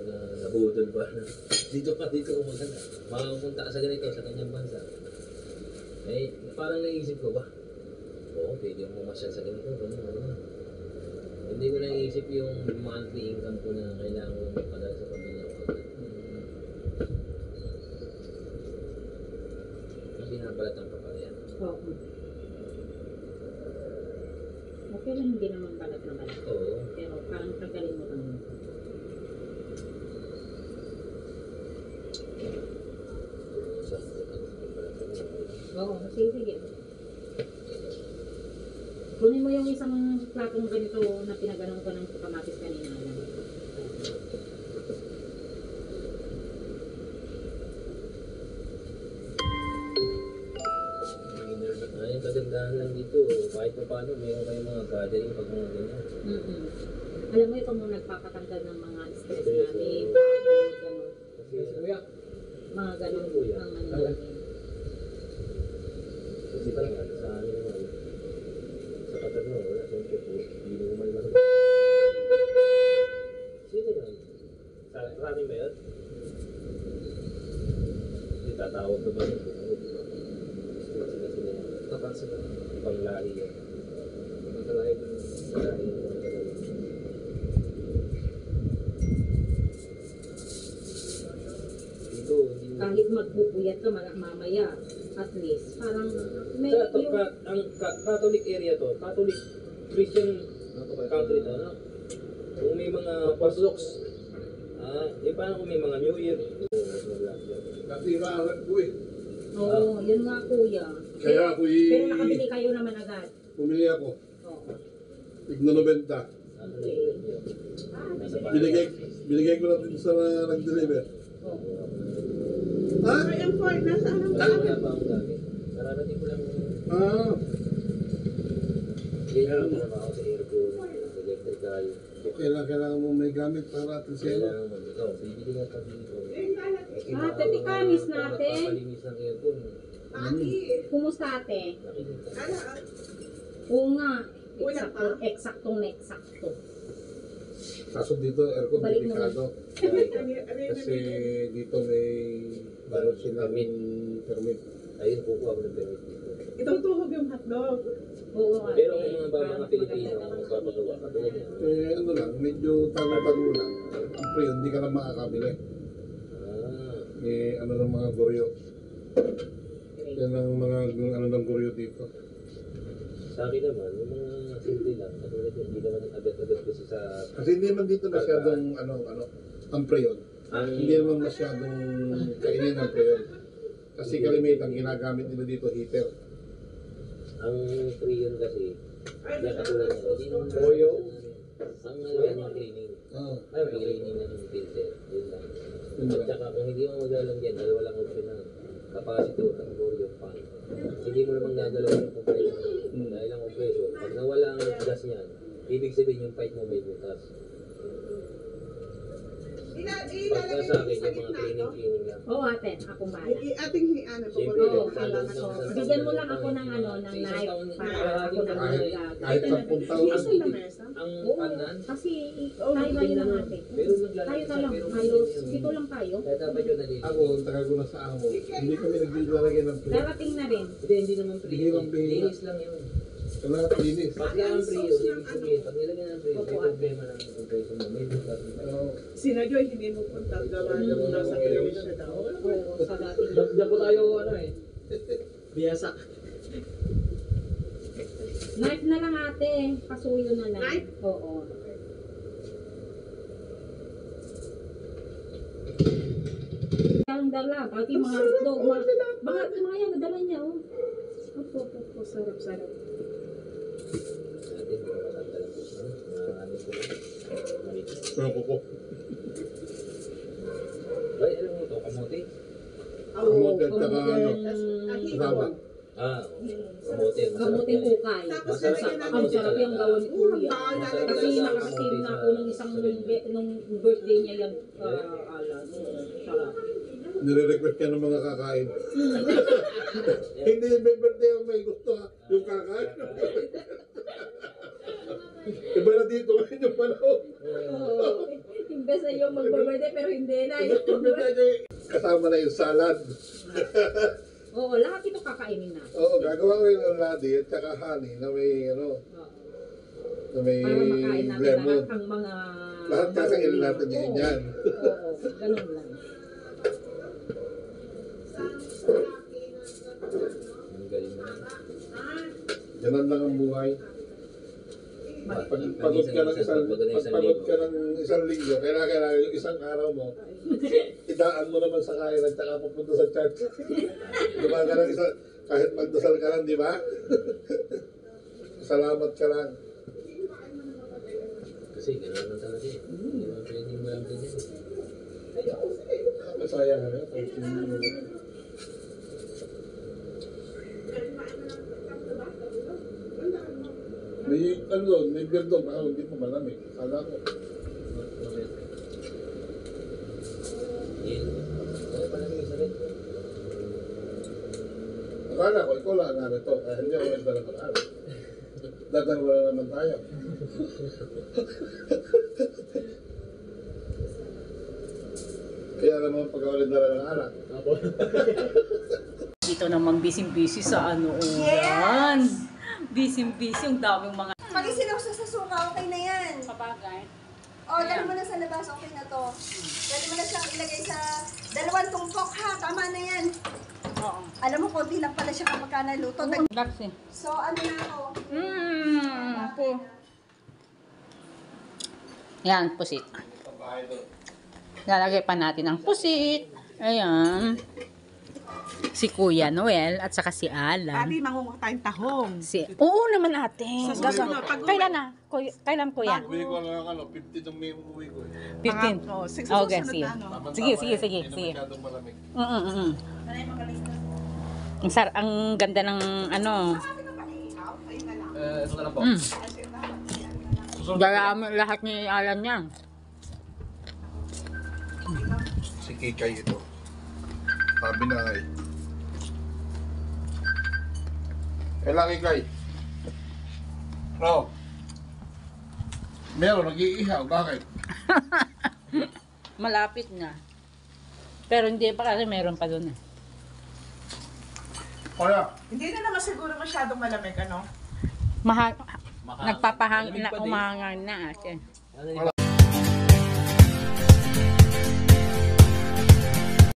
nabudol ba na dito umaga na. Makapunta ka sa ganito, sa kanyang bansa. Eh, parang naisip ko ba? Oo, pwede mo masyal sa ganito. Hindi ko naisip yung monthly income ko na kailangan mo magpadala sa pamilya ko. Binabalatan pa pala yan. Oo. Okay lang, hindi naman balat na balat. Oo. Pero parang tagalin mo lang. Oo, sige. Kunin mo yung isang platong ganito na pinaganon ko ng kamatis kanina lang. Ay, kagandahan lang dito. Kahit pa paano, mayroon kayong mga gathering pag mga ganyan. Alam mo, ito mo nagpapatanggal ng mga stress namin, pagod, gano'n. Mga gano'n ang ano namin. Kasi parang sa amin naman, sa katat mo, wala siyempre po, hindi mo man lang. Sino yun? Sa amin ba yun? Hindi tatawag na ba yun? Sila. Kapansin ba? Panglahi yun. Panglahi yun. Panglahi yun. Kahit magpupuyat ka mamaya, at least, parang may ang Catholic area to, Catholic Christian country to, no? Kung may mga Orthodox, paano kung may mga New Year? Natirahan ko eh. Oo, yun nga kuya. Kaya ako pero nakabili kayo naman agad. Pumili ako. Oo. Tigno 90. Okay. Binigay ko na dito sa nag-deliver. Oo. Ha? Ay, ang Ford, nasaan ang Wala ba ang gamit? Kararating ko lang yan yung trabaho sa aircon, electrical. Okay lang, kailangan mo may gamit para atin siya. Kailangan mo ito. Bibili nga pa dito. Tikamis natin. Papalinis ng aircon. Kumusta ate? Nakikita. Oo nga. Wala pa? Eksaktong-eksakto. Kaso dito, aircon Balik mo delikado. Kasi dito may balot silang permit. Ayun, kukuha ko ng permit dito. Itong tuhog yung hotdog. Oo nga. Pero kung mga Pilipino, magpapagawa ka doon. Ano lang, medyo tago-tago lang. Ang pre, hindi ka lang makakabili. Ano ng mga goryo. Yan ang mga ano ng goryo dito. Sa akin naman, yung mga simple lang, katulad yun, hindi naman agad-agad kasi sa... Kasi hindi naman dito masyadong ang preyon. Hindi naman masyadong kainin ang preyon. Kasi kalimitan, ginagamit nila dito heater. Ang preyon kasi, yan katulad niya, hindi naman... Toyo? Ang yan yung cleaning. Ay, cleaning na yung filter. Yun lang. At saka kung hindi mo maglalagyan, dahil walang option na capacitor ng yung fan. Hindi mo naman gagalaw yung compressor. Dahil ang compressor, pag nawala ang gas niyan, ibig sabihin yung pipe mo may butas. Pagka sa akin, yung mga cleaning lang. Oo ate, akong bahala. Ating ano po. Siyempre, Oo, standard kailangan ko. na- Bigyan mo lang ako ng ng knife para ako na Kahit 10 taon. Asan na mesa? Ang Oo, panan, kasi tayo tayo lang ate. pero Tayo naglalagay ka lang, pero halos dito lang tayo. kaya dapat yun nalilito. Ako, ang tagal ko na sa amo. Hindi kami naglalagay ng preyon. Darating na rin. Hindi naman Bihirang pre. bihira. Linis lang yun. Lahat linis. Pag lang ang pre, ibig sabihin, pag nilagyan ng pre, may problema ng compressor mo, may butas mo. Sina Joy, hindi mo punta. Gawa ng nasa Pilipinas siya daw. Oo, sa dating. Diyan po tayo, biyasa. Knife na lang ate, pasuyo na lang. Knife? Oo. Ang dala, pati mga hotdog, mga yan, nadala niya oh. Opo, sarap-sarap. Natin, mga matanda lang po. Ano po? Marito. Pero kuko. Ay, alam mo to, kamote? Kamote at saka ano. Kasama. Kamote. Kamuting ukay. Ang sarap yung gawa ni Kuya. Kasi nakakatim na ako nung isang nung birthday niya yan. Sarap. Nire-request ka ng mga kakain. Hindi yung birthday ang may gusto ha. Yung kakain. Iba na dito yung panahon. Oo. Yung imbes na yung magbaberde pero hindi na. Kasama na yung salad. Oo, lahat ito kakainin na. Oo, gagawa ko yung ladi at saka honey na may ano, Oo. na may Para makain natin lemon. lahat ang mga... Lahat kakainin natin Oo. yan. Oo, ganun lang. Ang galing mo. Ganun lang ang buhay. Pag pagod ka ng isang linggo, kailangan yung isang araw mo, idaan mo naman sa kain at saka pupunta sa church. Diba ka ng kahit magdasal ka lang, di ba? Salamat ka lang. Kasi gano'n naman talaga eh. Hindi naman pwedeng walang ganyan. Masaya ka na. May ano doon, may beer doon, baka hindi mo malamig. Kala ko. Yun. Ano pala yung isa rin? Akala ko, ikaw lang nga ito. Kaya hindi ako nagdala ng araw. Dadalawa na naman tayo. Kaya naman pag ako nagdala ng anak. Dito naman busy-busy sa ano. Yan. Busy-busy. Ang daming mga... Pag isinawsa sa suka, okay na yan. Kapagay. O, dali mo na sa labas, okay na to. Dali mo na siyang ilagay sa 2 tumpok ha, tama na yan. Oo. Alam mo, konti lang pala siya kapag ka naluto. Daxi. So, ano na ako? Po. Yan, pusit. Lalagay pa natin ang pusit. Ayan. Si Kuya Noel at saka si Alan. Ate, mangunguha tayong tahong. Oo naman ate. Sa susunod, pag-uwi. Kailan na? Kailan kuya? Uwi ko lang ano, 50 ng may uwi ko. 15. Oh, sige, Okay, susunod sige. na, ano. Sige. Hindi na masyadong malamig. Ang ganda ng ano. Ito na lang po. Darami lahat ni Alan niya. Si Kikay ito. Sabi na ay. Kailang Kikay. Oh. Meron, nag-iihaw. Bakit? Malapit na. Pero hindi pa kasi meron pa doon eh. Kaya. Hindi na naman siguro masyadong malamig, ano? Nagpapahangin na, umahangin na ate. Ano